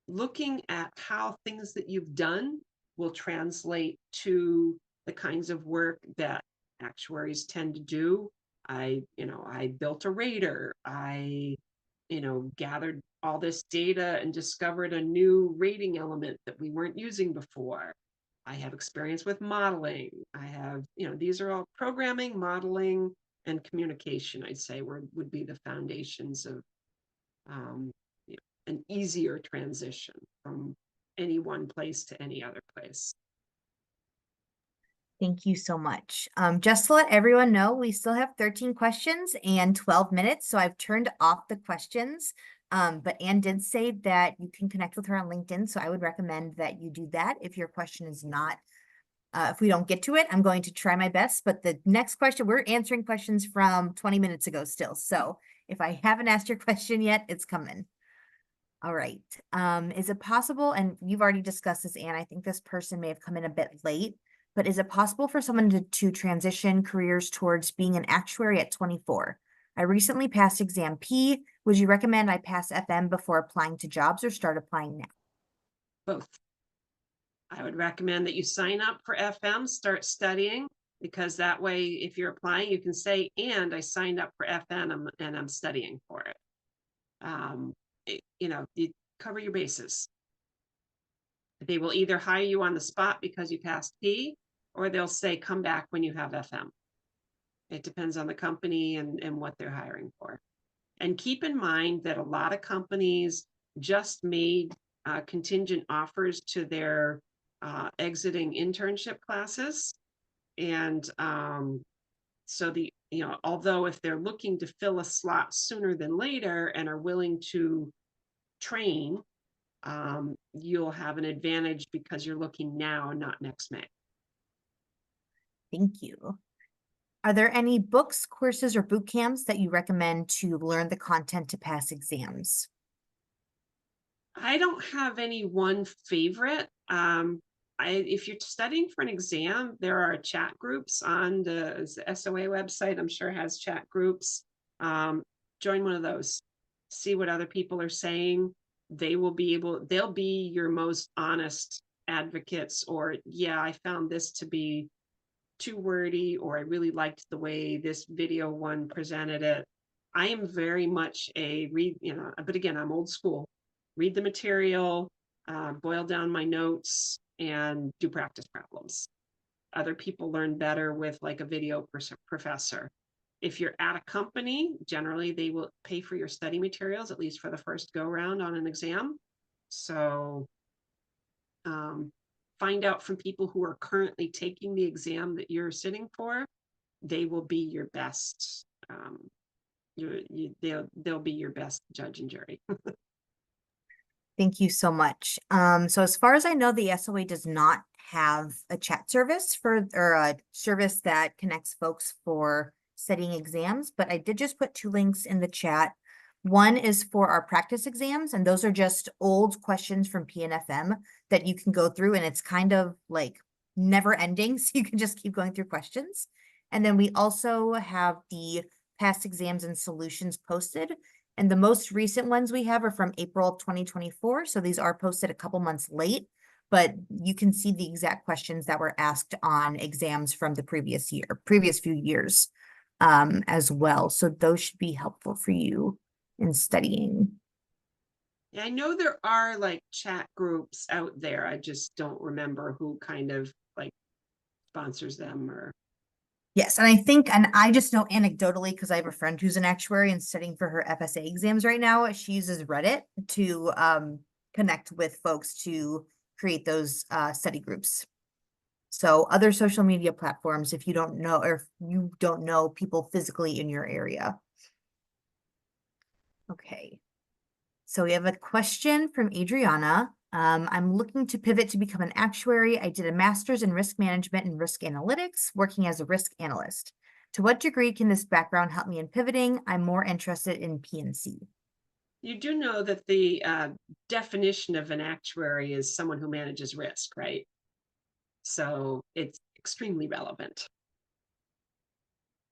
[SPEAKER 2] looking at how things that you've done will translate to the kinds of work that actuaries tend to do. I built a rater. I gathered all this data and discovered a new rating element that we weren't using before. I have experience with modeling. These are all programming, modeling, and communication, I'd say, would be the foundations of um, an easier transition from any one place to any other place.
[SPEAKER 1] Thank you so much. Just to let everyone know, we still have 13 questions and 12 minutes, so I've turned off the questions. But Anne did say that you can connect with her on LinkedIn, so I would recommend that you do that if your question is not, if we don't get to it, I'm going to try my best. But the next question, we're answering questions from 20 minutes ago still. So if I haven't asked your question yet, it's coming. All right. Is it possible, and you've already discussed this, Anne, I think this person may have come in a bit late, but is it possible for someone to transition careers towards being an actuary at 24? I recently passed exam P. Would you recommend I pass FM before applying to jobs or start applying now?
[SPEAKER 2] Both. I would recommend that you sign up for FM, start studying, because that way, if you're applying, you can say, and I signed up for FM and I'm studying for it. You cover your bases. They will either hire you on the spot because you passed P, or they'll say, come back when you have FM. It depends on the company and what they're hiring for. And keep in mind that a lot of companies just made contingent offers to their exiting internship classes. And although if they're looking to fill a slot sooner than later and are willing to train, you'll have an advantage because you're looking now, not next May.
[SPEAKER 1] Thank you. Are there any books, courses, or boot camps that you recommend to learn the content to pass exams?
[SPEAKER 2] I don't have any one favorite. If you're studying for an exam, there are chat groups on the SOA website. I'm sure has chat groups. Join one of those. See what other people are saying. They'll be your most honest advocates. Or, yeah, I found this to be too wordy, or I really liked the way this video one presented it. I am very much but again, I'm old school. Read the material, boil down my notes, and do practice problems. Other people learn better with like a video professor. If you're at a company, generally they will pay for your study materials, at least for the first go round on an exam. So find out from people who are currently taking the exam that you're sitting for. They will be your best. They'll be your best judge and jury.
[SPEAKER 1] Thank you so much. So as far as I know, the SOA does not have a chat service or a service that connects folks for studying exams, but I did just put 2 links in the chat. One is for our practice exams, and those are just old questions from PNFM that you can go through, and it's kind of like never ending, so you can just keep going through questions. And then we also have the past exams and solutions posted. And the most recent ones we have are from April of 2024. So these are posted a couple months late, but you can see the exact questions that were asked on exams from the previous few years as well. So those should be helpful for you in studying.
[SPEAKER 2] Yeah, I know there are like chat groups out there. I just don't remember who kind of like sponsors them or.
[SPEAKER 1] Yes, and I think, and I just know anecdotally because I have a friend who's an actuary and studying for her FSA exams right now. She uses Reddit to connect with folks to create those study groups. So other social media platforms, if you don't know, or if you don't know people physically in your area. Okay. So we have a question from Adriana. I'm looking to pivot to become an actuary. I did a master's in risk management and risk analytics, working as a risk analyst. To what degree can this background help me in pivoting? I'm more interested in P&C.
[SPEAKER 2] You do know that the definition of an actuary is someone who manages risk, right? So it's extremely relevant.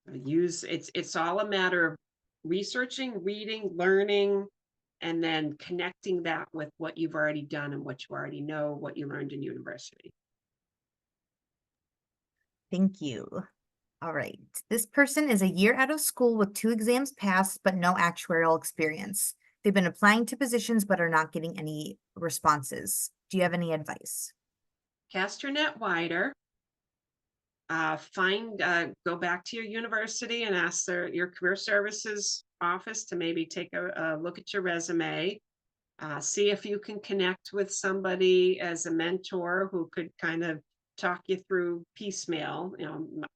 [SPEAKER 2] It's all a matter of researching, reading, learning, and then connecting that with what you've already done and what you already know, what you learned in university.
[SPEAKER 1] Thank you. All right. This person is a year out of school with 2 exams passed, but no actuarial experience. They've been applying to positions, but are not getting any responses. Do you have any advice?
[SPEAKER 2] Cast your net wider. Go back to your university and ask your career services office to maybe take a look at your resume. See if you can connect with somebody as a mentor who could kind of talk you through piecemeal.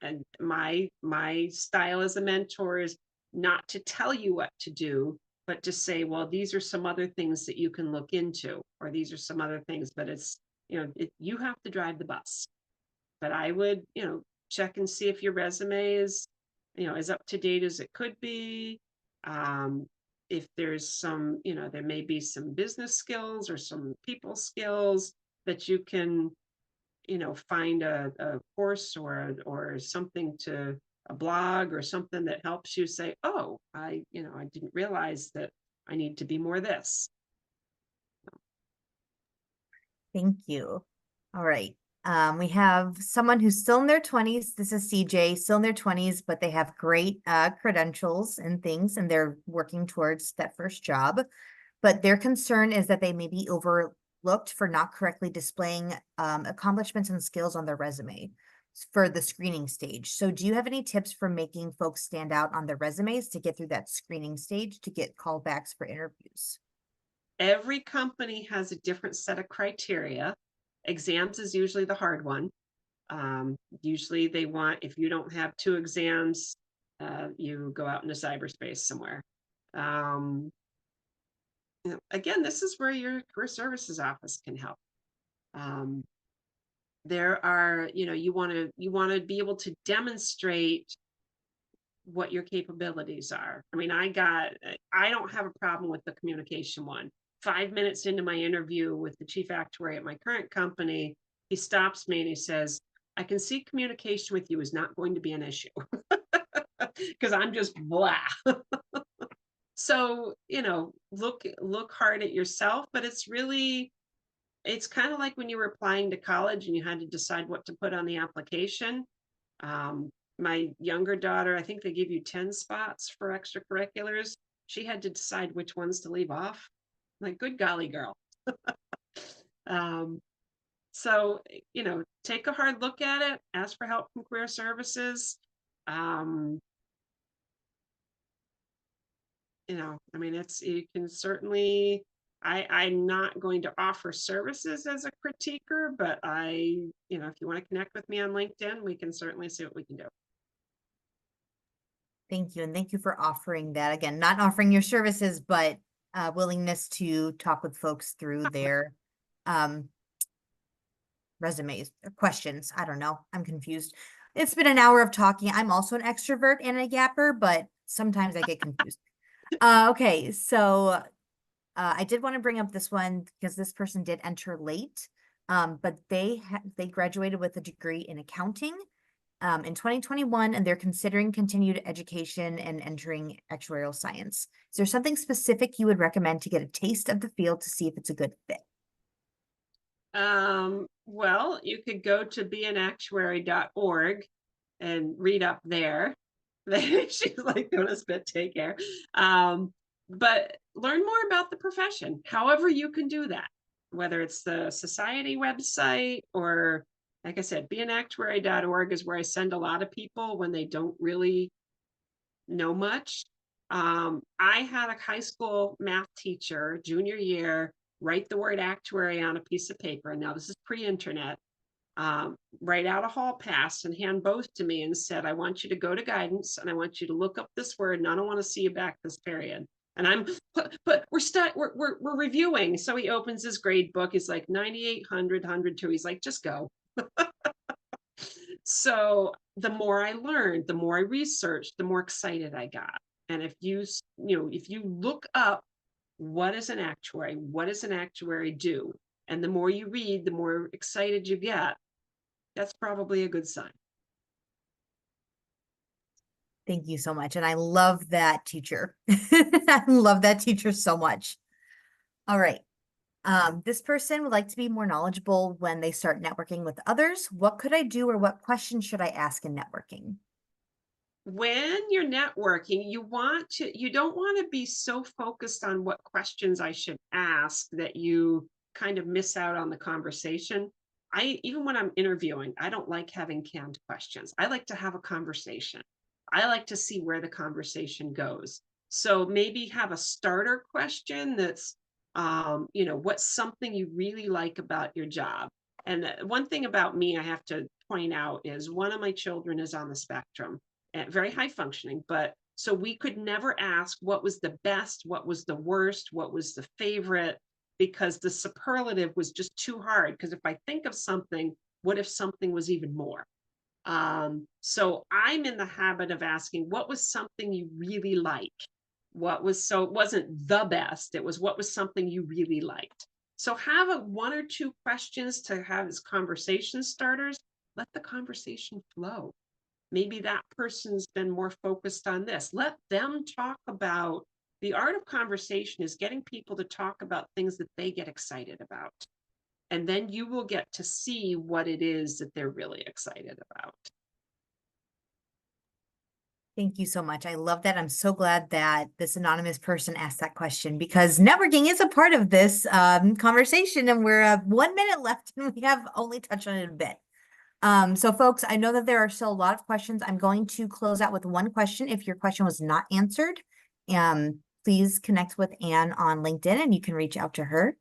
[SPEAKER 2] And my style as a mentor is not to tell you what to do, but to say, well, these are some other things that you can look into, or these are some other things. But you have to drive the bus. But I would, check and see if your resume is, as up to date as it could be. Um, if there's some, there may be some business skills or some people skills that you can, find a course or something to a blog or something that helps you say, oh, I didn't realize that I need to be more this.
[SPEAKER 1] Thank you. All right. We have someone who's still in their 20s. This is CJ, still in their 20s, but they have great credentials and things, and they're working towards that first job. But their concern is that they may be overlooked for not correctly displaying accomplishments and skills on their resume for the screening stage. So do you have any tips for making folks stand out on their resumes to get through that screening stage to get callbacks for interviews?
[SPEAKER 2] Every company has a different set of criteria. Exams is usually the hard one. Usually they want, if you don't have 2 exams, you go out into cyberspace somewhere. Um, again, this is where your career services office can help. Um, there are, you want to be able to demonstrate what your capabilities are. I mean, I don't have a problem with the communication one. 5 minutes into my interview with the chief actuary at my current company, he stops me and he says, I can see communication with you is not going to be an issue because I'm just blah. So, look hard at yourself, but it's kind of like when you were applying to college and you had to decide what to put on the application. My younger daughter, I think they give you 10 spots for extracurriculars. She had to decide which ones to leave off. Like, good golly, girl. Um, so, take a hard look at it, ask for help from career services. Um, I mean, you can certainly, I'm not going to offer services as a critiquer, but if you want to connect with me on LinkedIn, we can certainly see what we can do.
[SPEAKER 1] Thank you. And thank you for offering that. Again, not offering your services, but willingness to talk with folks through their um, resumes or questions. I don't know. I'm confused. It's been an hour of talking. I'm also an extrovert and a yapper, but sometimes I get confused. Okay, so I did want to bring up this one because this person did enter late, but they graduated with a degree in accounting in 2021, and they're considering continued education and entering actuarial science. Is there something specific you would recommend to get a taste of the field to see if it's a good fit?
[SPEAKER 2] Well, you could go to beanactuary.org and read up there. She's like, don't spit, take care. but learn more about the profession, however you can do that, whether it's the society website or, like I said, beanactuary.org is where I send a lot of people when they don't really know much. I had a high school math teacher, junior year, write the word actuary on a piece of paper. And now this is pre-internet. Write out a hall pass and hand both to me and said, I want you to go to guidance and I want you to look up this word and I don't want to see you back this period. And I'm, but we're reviewing. So he opens his grade book. He's like 9800, 102. He's like, just go. So the more I learned, the more I researched, the more excited I got. And if you look up what is an actuary, what does an actuary do? And the more you read, the more excited you get. That's probably a good sign.
[SPEAKER 1] Thank you so much. And I love that teacher. I love that teacher so much. All right. This person would like to be more knowledgeable when they start networking with others. What could I do or what questions should I ask in networking?
[SPEAKER 2] When you're networking, you don't want to be so focused on what questions I should ask that you kind of miss out on the conversation. Even when I'm interviewing, I don't like having canned questions. I like to have a conversation. I like to see where the conversation goes. So maybe have a starter question that's, what's something you really like about your job? And one thing about me I have to point out is one of my children is on the spectrum and very high functioning, but so we could never ask what was the best, what was the worst, what was the favorite, because the superlative was just too hard. Because if I think of something, what if something was even more? So I'm in the habit of asking, what was something you really like? So it wasn't the best, it was what was something you really liked. So have one or two questions to have as conversation starters. Let the conversation flow. Maybe that person's been more focused on this. Let them talk about the art of conversation is getting people to talk about things that they get excited about. And then you will get to see what it is that they're really excited about.
[SPEAKER 1] Thank you so much. I love that. I'm so glad that this anonymous person asked that question because networking is a part of this conversation, and we're 1 minute left and we have only touched on it a bit. So folks, I know that there are still a lot of questions. I'm going to close out with one question. If your question was not answered, please connect with Anne on LinkedIn and you can reach out to her.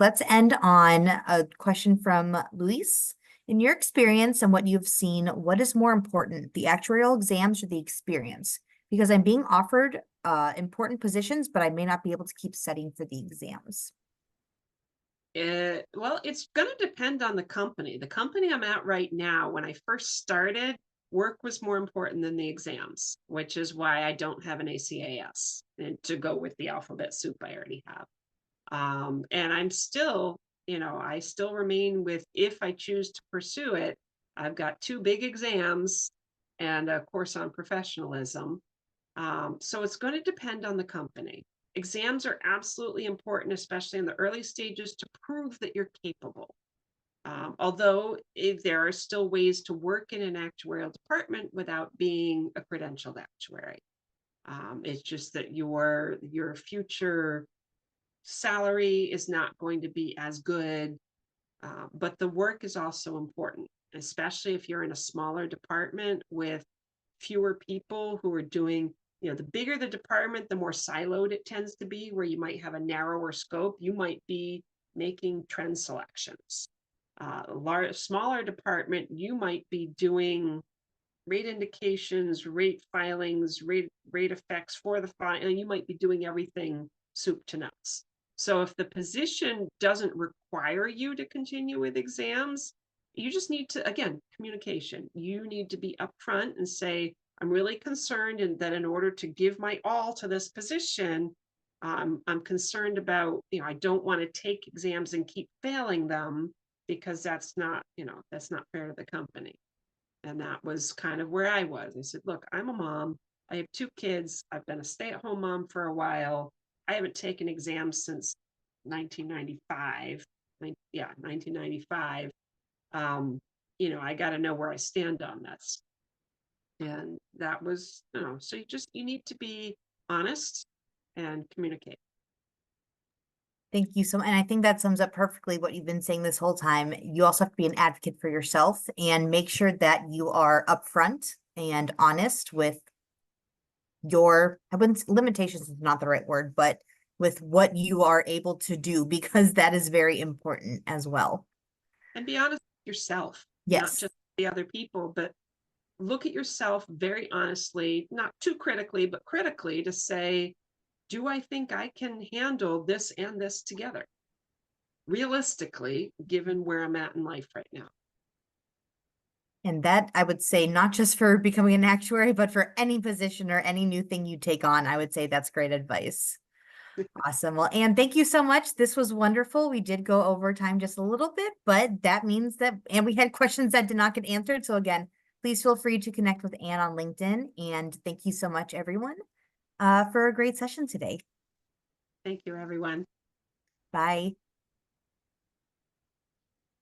[SPEAKER 1] Let's end on a question from Luis. In your experience and what you've seen, what is more important, the actuarial exams or the experience? Because I'm being offered important positions, but I may not be able to keep studying for the exams.
[SPEAKER 2] Well, it's going to depend on the company. The company I'm at right now, when I first started, work was more important than the exams, which is why I don't have an ACAS and to go with the alphabet soup I already have. And I still remain with, if I choose to pursue it, I've got two big exams and a course on professionalism. So it's going to depend on the company. Exams are absolutely important, especially in the early stages, to prove that you're capable. Although there are still ways to work in an actuarial department without being a credentialed actuary. It's just that your future salary is not going to be as good, but the work is also important, especially if you're in a smaller department with fewer people who are doing, the bigger the department, the more siloed it tends to be, where you might have a narrower scope. You might be making trend selections. Smaller department, you might be doing rate indications, rate filings, rate effects for the file, and you might be doing everything soup to nuts. So if the position doesn't require you to continue with exams, you just need to, again, communication. You need to be upfront and say, I'm really concerned and that in order to give my all to this position, I'm concerned about, I don't want to take exams and keep failing them because that's not fair to the company. And that was kind of where I was. I said, look, I'm a mom. I have two kids. I've been a stay-at-home mom for a while. I haven't taken exams since 1995. Yeah, 1995. I got to know where I stand on this. And that was, so you need to be honest and communicate.
[SPEAKER 1] Thank you so much. And I think that sums up perfectly what you've been saying this whole time. You also have to be an advocate for yourself and make sure that you are upfront and honest with your, I wouldn't, limitations is not the right word, but with what you are able to do, because that is very important as well.
[SPEAKER 2] And be honest with yourself, not
[SPEAKER 1] Yes.
[SPEAKER 2] just the other people, but look at yourself very honestly, not too critically, but critically, to say, do I think I can handle this and this together? Realistically, given where I'm at in life right now.
[SPEAKER 1] And that, I would say, not just for becoming an actuary, but for any position or any new thing you take on, I would say that's great advice. Awesome. Well, Anne, thank you so much. This was wonderful. We did go over time just a little bit, but that means that, and we had questions that did not get answered. So again, please feel free to connect with Anne on LinkedIn. And thank you so much, everyone, for a great session today.
[SPEAKER 2] Thank you, everyone.
[SPEAKER 1] Bye.